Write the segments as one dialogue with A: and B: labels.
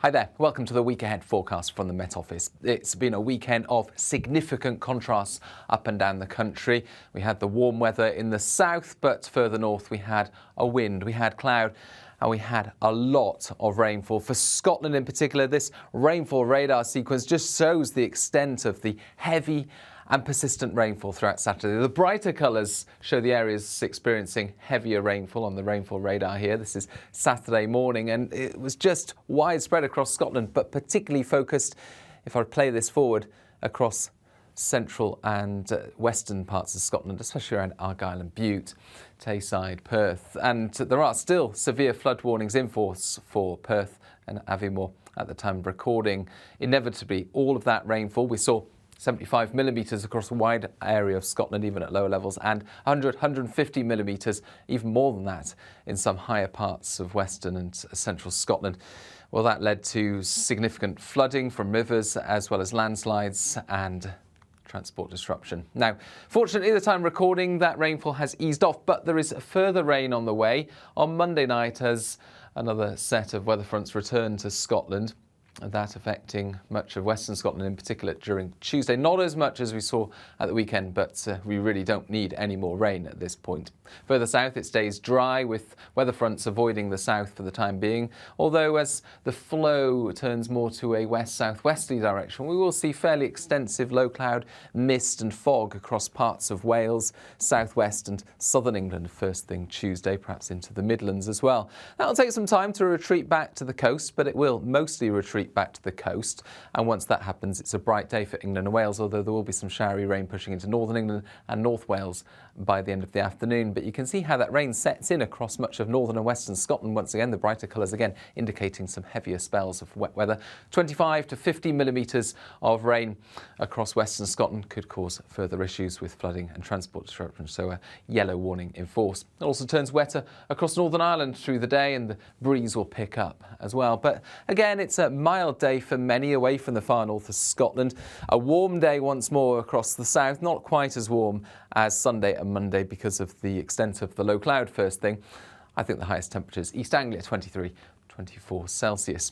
A: Hi there, welcome to the week ahead forecast from the Met Office. It's been a weekend of significant contrasts up and down the country. We had the warm weather in the south, but further north we had a wind, we had cloud, and we had a lot of rainfall. For Scotland in particular, this rainfall radar sequence just shows the extent of the heavy and persistent rainfall throughout Saturday. The brighter colours show the areas experiencing heavier rainfall on the rainfall radar here. This is Saturday morning, and it was just widespread across Scotland, but particularly focused, if I play this forward, across central and western parts of Scotland, especially around Argyll and Bute, Tayside, Perth. And there are still severe flood warnings in force for Perth and Aviemore at the time of recording. Inevitably, all of that rainfall, we saw 75 millimetres across a wide area of Scotland, even at lower levels, and 100, 150 millimetres, even more than that, in some higher parts of western and central Scotland. Well, that led to significant flooding from rivers, as well as landslides and transport disruption. Now, fortunately, at the time recording, that rainfall has eased off, but there is further rain on the way on Monday night as another set of weather fronts return to Scotland. That affecting much of Western Scotland in particular during Tuesday. Not as much as we saw at the weekend, but we really don't need any more rain at this point. Further south it stays dry, with weather fronts avoiding the south for the time being, although as the flow turns more to a west-southwesterly direction, we will see fairly extensive low cloud, mist and fog across parts of Wales, southwest and southern England first thing Tuesday, perhaps into the Midlands as well. That will take some time to retreat back to the coast, but it will mostly retreat back to the coast, and once that happens it's a bright day for England and Wales, although there will be some showery rain pushing into northern England and North Wales by the end of the afternoon. But you can see how that rain sets in across much of northern and western Scotland. Once again, the brighter colours again indicating some heavier spells of wet weather. 25 to 50 millimetres of rain across western Scotland could cause further issues with flooding and transport disruption, so a yellow warning in force. It also turns wetter across Northern Ireland through the day, and the breeze will pick up as well. But again, it's a mild day for many away from the far north of Scotland. A warm day once more across the south, not quite as warm as Sunday and Monday because of the extent of the low cloud first thing. I think the highest temperatures, East Anglia 23, 24 Celsius.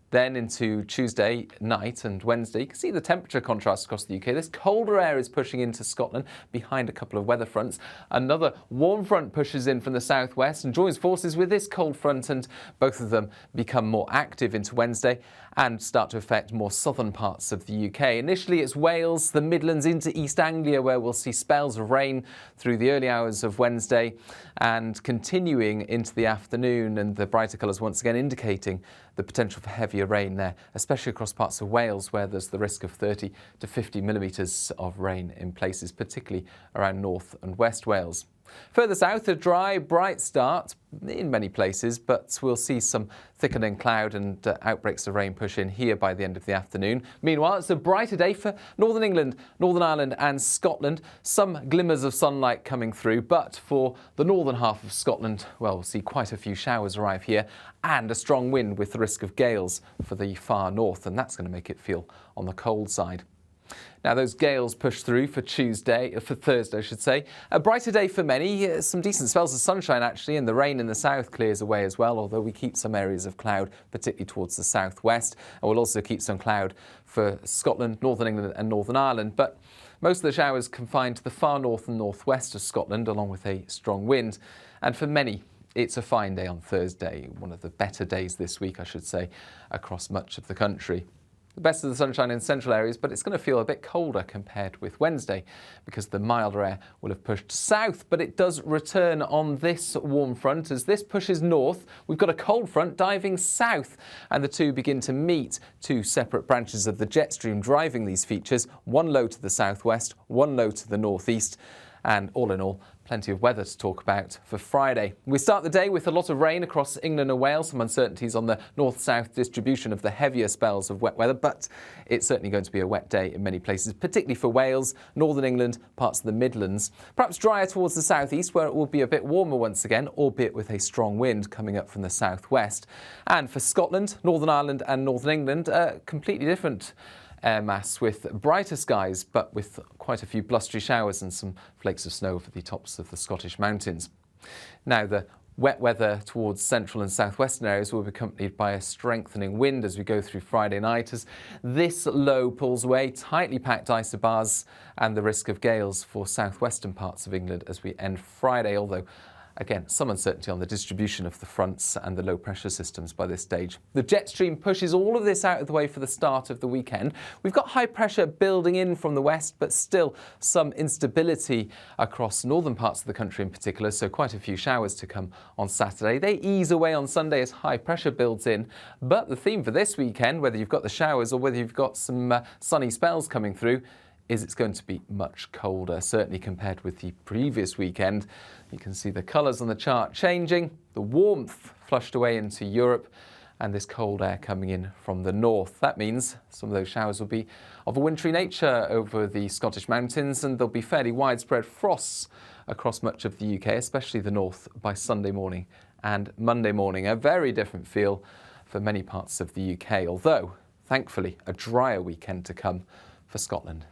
A: Then into Tuesday night and Wednesday, you can see the temperature contrast across the UK. This colder air is pushing into Scotland behind a couple of weather fronts. Another warm front pushes in from the southwest and joins forces with this cold front, and both of them become more active into Wednesday and start to affect more southern parts of the UK. Initially it's Wales, the Midlands into East Anglia, where we'll see spells of rain through the early hours of Wednesday and continuing into the afternoon, and the brighter colours once again indicating the potential for heavier rain there, especially across parts of Wales where there's the risk of 30 to 50 millimetres of rain in places, particularly around North and West Wales. Further south, a dry, bright start in many places, but we'll see some thickening cloud and outbreaks of rain push in here by the end of the afternoon. Meanwhile, it's a brighter day for Northern England, Northern Ireland and Scotland. Some glimmers of sunlight coming through, but for the northern half of Scotland, well, we'll see quite a few showers arrive here and a strong wind with the risk of gales for the far north, and that's going to make it feel on the cold side. Now those gales push through for Thursday I should say. A brighter day for many, some decent spells of sunshine actually, and the rain in the south clears away as well, although we keep some areas of cloud, particularly towards the southwest, and we'll also keep some cloud for Scotland, Northern England and Northern Ireland. But most of the showers confined to the far north and northwest of Scotland, along with a strong wind. And for many, it's a fine day on Thursday, one of the better days this week I should say, across much of the country. The best of the sunshine in central areas, but it's going to feel a bit colder compared with Wednesday because the milder air will have pushed south, but it does return on this warm front. As this pushes north, we've got a cold front diving south, and the two begin to meet. Two separate branches of the jet stream driving these features, one low to the southwest, one low to the northeast, and all in all, plenty of weather to talk about for Friday. We start the day with a lot of rain across England and Wales, some uncertainties on the north-south distribution of the heavier spells of wet weather, but it's certainly going to be a wet day in many places, particularly for Wales, Northern England, parts of the Midlands. Perhaps drier towards the southeast, where it will be a bit warmer once again, albeit with a strong wind coming up from the southwest. And for Scotland, Northern Ireland and Northern England, completely different air mass with brighter skies, but with quite a few blustery showers and some flakes of snow over the tops of the Scottish mountains. Now, the Wet weather towards central and southwestern areas will be accompanied by a strengthening wind as we go through Friday night, as this low pulls away, tightly packed isobars and the risk of gales for southwestern parts of England as we end Friday, although again, some uncertainty on the distribution of the fronts and the low pressure systems by this stage. The jet stream pushes all of this out of the way for the start of the weekend. We've got high pressure building in from the west, but still some instability across northern parts of the country in particular, so quite a few showers to come on Saturday. They ease away on Sunday as high pressure builds in, but the theme for this weekend, whether you've got the showers or whether you've got some sunny spells coming through, is it's going to be much colder, certainly compared with the previous weekend. You can see the colours on the chart changing, the warmth flushed away into Europe, and this cold air coming in from the north. That means some of those showers will be of a wintry nature over the Scottish mountains, and there'll be fairly widespread frosts across much of the UK, especially the north, by Sunday morning and Monday morning. A very different feel for many parts of the UK, although, thankfully, a drier weekend to come for Scotland.